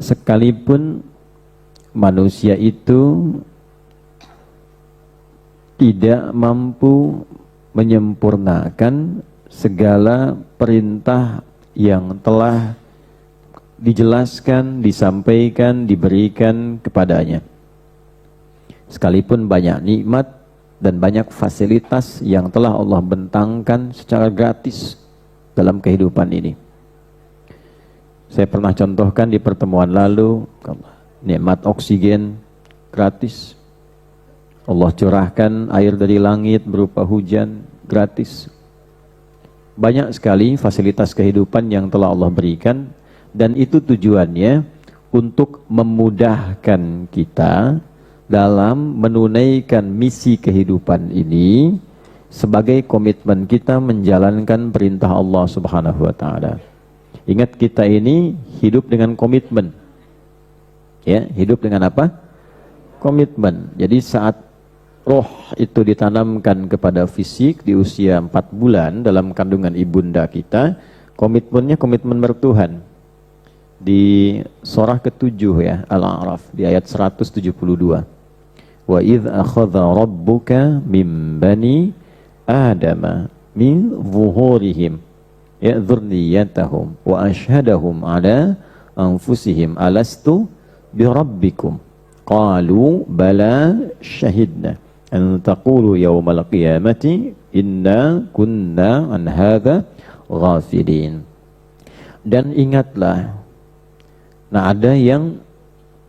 sekalipun manusia itu tidak mampu menyempurnakan segala perintah yang telah dijelaskan, disampaikan, diberikan kepadanya. Sekalipun banyak nikmat dan banyak fasilitas yang telah Allah bentangkan secara gratis dalam kehidupan ini. Saya pernah contohkan di pertemuan lalu, nikmat oksigen gratis. Allah curahkan air dari langit berupa hujan gratis. Banyak sekali fasilitas kehidupan yang telah Allah berikan, dan itu tujuannya untuk memudahkan kita dalam menunaikan misi kehidupan ini sebagai komitmen kita menjalankan perintah Allah Subhanahu wa taala. Ingat, kita ini hidup dengan komitmen. Ya, hidup dengan apa? Komitmen. Jadi saat roh itu ditanamkan kepada fisik di usia 4 bulan dalam kandungan ibunda kita, komitmennya komitmen bertuhan. Di surah ke-7 ya, Al-A'raf di ayat 172. Wa idz akhadha rabbuka mim bani adama min zuhurihim ya dzurriyyatahum wa ashhadahum ala anfusihim alastu bi rabbikum qalu bala syahidna an taqulu yawmal qiyamati inna kunna an hadza ghafilin. Dan ingatlah, nah ada yang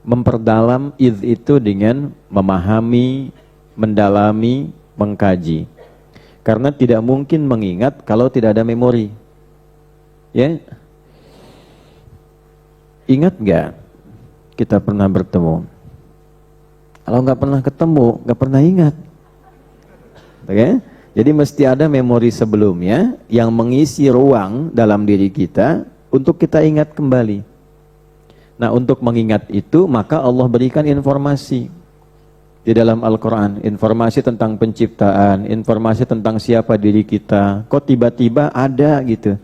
memperdalam idz itu dengan memahami, mendalami, mengkaji. Karena tidak mungkin mengingat kalau tidak ada memori. Ya, ingat nggak kita pernah bertemu? Kalau nggak pernah ketemu, nggak pernah ingat. Oke? Jadi mesti ada memori sebelumnya yang mengisi ruang dalam diri kita untuk kita ingat kembali. Nah, untuk mengingat itu maka Allah berikan informasi di dalam Al-Quran, informasi tentang penciptaan, informasi tentang siapa diri kita. Kok tiba-tiba ada gitu,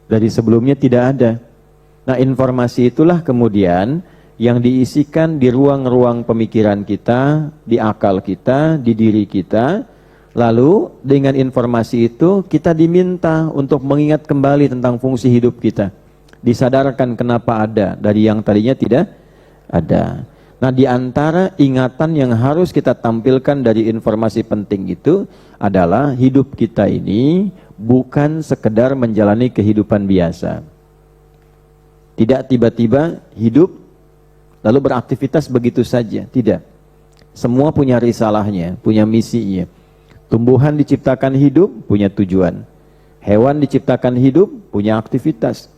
dari sebelumnya tidak ada. Nah, informasi itulah kemudian yang diisikan di ruang-ruang pemikiran kita, di akal kita, di diri kita. Lalu dengan informasi itu kita diminta untuk mengingat kembali tentang fungsi hidup kita. Disadarkan kenapa ada dari yang tadinya tidak ada. Nah, di antara ingatan yang harus kita tampilkan dari informasi penting itu adalah hidup kita ini bukan sekedar menjalani kehidupan biasa. Tidak tiba-tiba hidup lalu beraktivitas begitu saja, tidak. Semua punya risalahnya, punya misinya. Tumbuhan diciptakan hidup, punya tujuan. Hewan diciptakan hidup, punya aktivitas.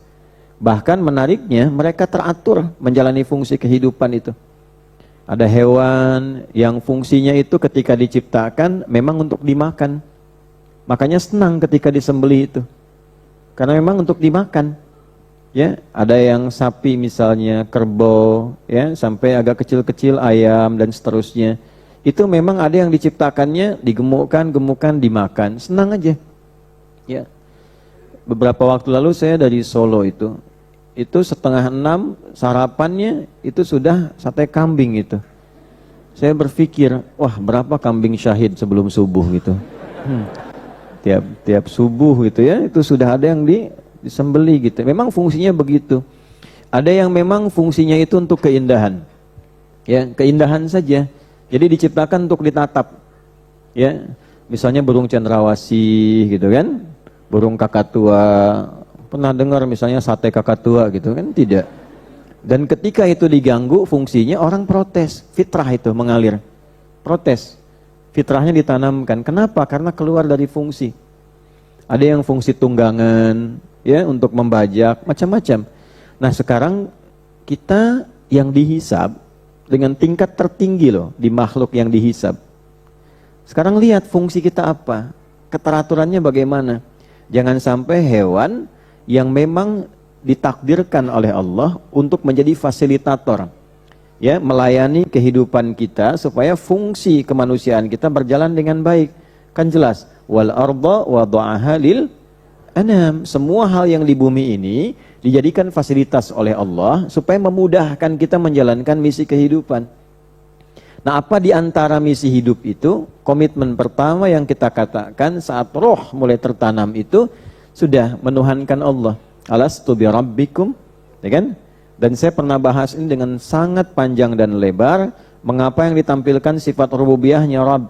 Bahkan menariknya, mereka teratur menjalani fungsi kehidupan itu. Ada hewan yang fungsinya itu ketika diciptakan memang untuk dimakan. Makanya senang ketika disembelih itu. Karena memang untuk dimakan. Ya, ada yang sapi misalnya, kerbau, ya, sampai agak kecil-kecil ayam dan seterusnya. Itu memang ada yang diciptakannya digemukkan, dimakan, senang aja. Ya. Beberapa waktu lalu saya dari Solo itu 5:30 sarapannya itu sudah sate kambing itu. Saya berpikir, wah berapa kambing syahid sebelum subuh gitu. Tiap subuh gitu ya, itu sudah ada yang disembeli gitu. Memang fungsinya begitu. Ada yang memang fungsinya itu untuk keindahan. Ya, keindahan saja. Jadi diciptakan untuk ditatap. Ya, misalnya burung cendrawasih gitu kan. Burung kakatua, pernah dengar misalnya sate kakatua gitu kan? Tidak. Dan ketika itu diganggu fungsinya, orang protes, fitrah itu mengalir. Protes. Fitrahnya ditanamkan. Kenapa? Karena keluar dari fungsi. Ada yang fungsi tunggangan, ya, untuk membajak, macam-macam. Nah, sekarang kita yang dihisab dengan tingkat tertinggi loh di makhluk yang dihisab. Sekarang lihat fungsi kita apa? Keteraturannya bagaimana? Jangan sampai hewan yang memang ditakdirkan oleh Allah untuk menjadi fasilitator, ya, melayani kehidupan kita supaya fungsi kemanusiaan kita berjalan dengan baik. Kan jelas, wal arda wada'aha lil anam. Semua hal yang di bumi ini dijadikan fasilitas oleh Allah supaya memudahkan kita menjalankan misi kehidupan. Nah, apa di antara misi hidup itu? Komitmen pertama yang kita katakan saat roh mulai tertanam itu sudah menuhankan Allah. Alastu bi rabbikum, ya kan? Dan saya pernah bahas ini dengan sangat panjang dan lebar, mengapa yang ditampilkan sifat rububiyahnya Rabb.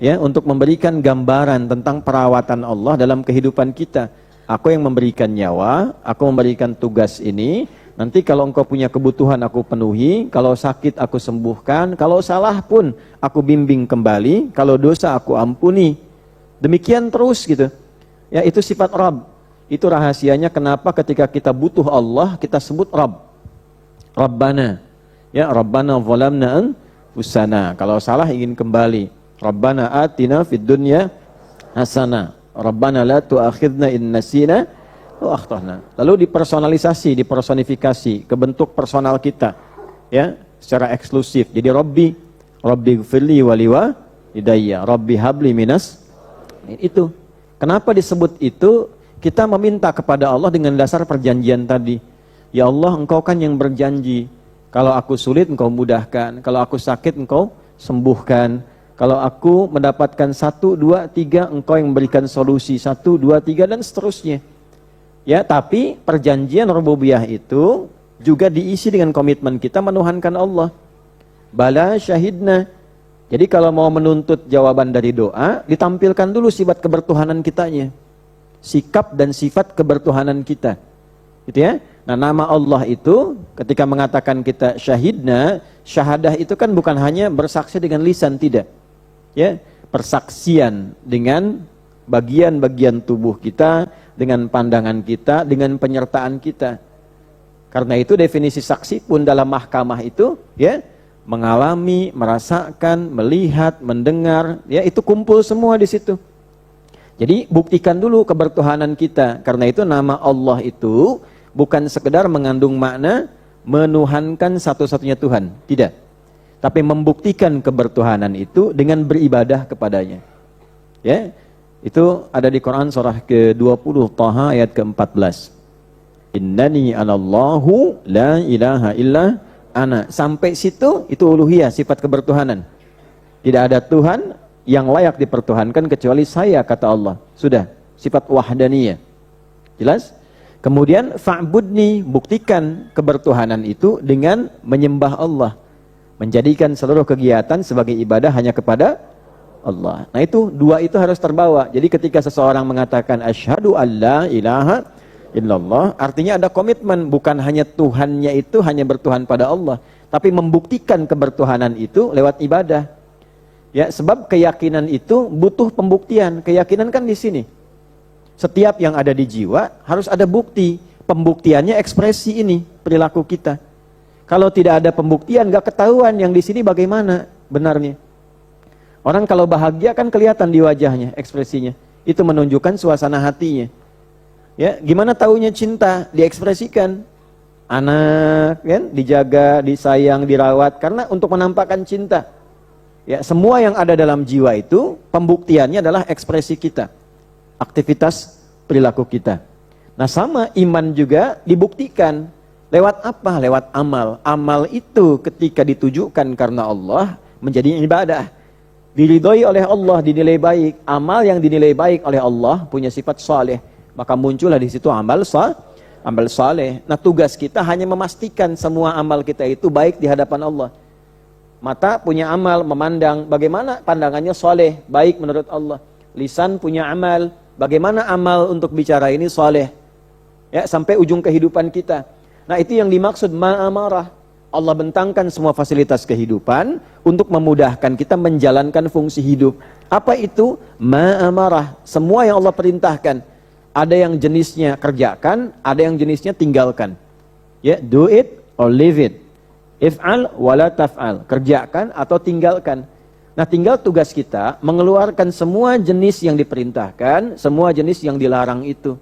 Ya, untuk memberikan gambaran tentang perawatan Allah dalam kehidupan kita. Aku yang memberikan nyawa, aku memberikan tugas ini. Nanti kalau engkau punya kebutuhan aku penuhi, kalau sakit aku sembuhkan, kalau salah pun aku bimbing kembali, kalau dosa aku ampuni. Demikian terus gitu. Ya, itu sifat Rabb. Itu rahasianya kenapa ketika kita butuh Allah, kita sebut Rabb. Rabbana. Ya, Rabbana zalamna anfusana. Kalau salah ingin kembali. Rabbana atina fid dunya hasanah. Rabbana la tu'akhidna in nasina wa akhtana. Lalu dipersonalisasi, dipersonifikasi ke bentuk personal kita, ya, secara eksklusif. Jadi Rabbi gfirli waliwa hidayah, Rabbi habli minas. Itu. Kenapa disebut itu? Kita meminta kepada Allah dengan dasar perjanjian tadi. Ya Allah, engkau kan yang berjanji. Kalau aku sulit, engkau mudahkan. Kalau aku sakit, engkau sembuhkan. Kalau aku mendapatkan 1, 2, 3, engkau yang memberikan solusi 1, 2, 3 dan seterusnya. Ya, tapi perjanjian rububiyah itu juga diisi dengan komitmen kita menuhankan Allah. Bala syahidna. Jadi kalau mau menuntut jawaban dari doa, ditampilkan dulu sifat kebertuhanan kitanya. Sikap dan sifat kebertuhanan kita. Gitu ya. Nah, nama Allah itu ketika mengatakan kita syahidna, syahadah itu kan bukan hanya bersaksi dengan lisan, tidak. Ya, persaksian dengan bagian-bagian tubuh kita, dengan pandangan kita, dengan penyertaan kita. Karena itu definisi saksi pun dalam mahkamah itu, ya, mengalami, merasakan, melihat, mendengar, ya, itu kumpul semua di situ. Jadi buktikan dulu kebertuhanan kita. Karena itu nama Allah itu bukan sekedar mengandung makna menuhankan satu-satunya Tuhan, tidak. Tapi membuktikan kebertuhanan itu dengan beribadah kepadanya. Ya, itu ada di Quran surah ke-20 Taha ayat ke-14. Innani anallahu la ilaha illa ana. Sampai situ itu uluhiyah, sifat kebertuhanan. Tidak ada Tuhan yang layak dipertuhankan kecuali saya, kata Allah. Sudah, sifat wahdaniyah. Jelas? Kemudian fa'budni, buktikan kebertuhanan itu dengan menyembah Allah. Menjadikan seluruh kegiatan sebagai ibadah hanya kepada Allah. Nah, itu dua itu harus terbawa. Jadi ketika seseorang mengatakan asyhadu alla ilaha illallah, artinya ada komitmen, bukan hanya Tuhannya itu hanya bertuhan pada Allah, tapi membuktikan kebertuhanan itu lewat ibadah. Ya, sebab keyakinan itu butuh pembuktian. Keyakinan kan di sini. Setiap yang ada di jiwa harus ada bukti. Pembuktiannya ekspresi ini, perilaku kita. Kalau tidak ada pembuktian, gak ketahuan yang di sini bagaimana benarnya. Orang kalau bahagia kan kelihatan di wajahnya, ekspresinya. Itu menunjukkan suasana hatinya. Ya, gimana taunya cinta? Diekspresikan. Anak, kan, dijaga, disayang, dirawat, karena untuk menampakkan cinta. Ya, semua yang ada dalam jiwa itu pembuktiannya adalah ekspresi kita, aktivitas perilaku kita. Nah, sama iman juga dibuktikan. Lewat apa? Lewat amal. Amal itu ketika ditujukan karena Allah menjadi ibadah. Diridhoi oleh Allah, dinilai baik. Amal yang dinilai baik oleh Allah punya sifat saleh. Maka muncullah di situ amal saleh. Nah, tugas kita hanya memastikan semua amal kita itu baik di hadapan Allah. Mata punya amal, memandang. Bagaimana pandangannya saleh, baik menurut Allah. Lisan punya amal. Bagaimana amal untuk bicara ini saleh. Ya, sampai ujung kehidupan kita. Nah, itu yang dimaksud ma'amarah. Allah bentangkan semua fasilitas kehidupan untuk memudahkan kita menjalankan fungsi hidup. Apa itu? Ma'amarah. Semua yang Allah perintahkan. Ada yang jenisnya kerjakan, ada yang jenisnya tinggalkan. Ya, do it or leave it. If'al wala taf'al. Kerjakan atau tinggalkan. Nah, tinggal tugas kita mengeluarkan semua jenis yang diperintahkan, semua jenis yang dilarang itu.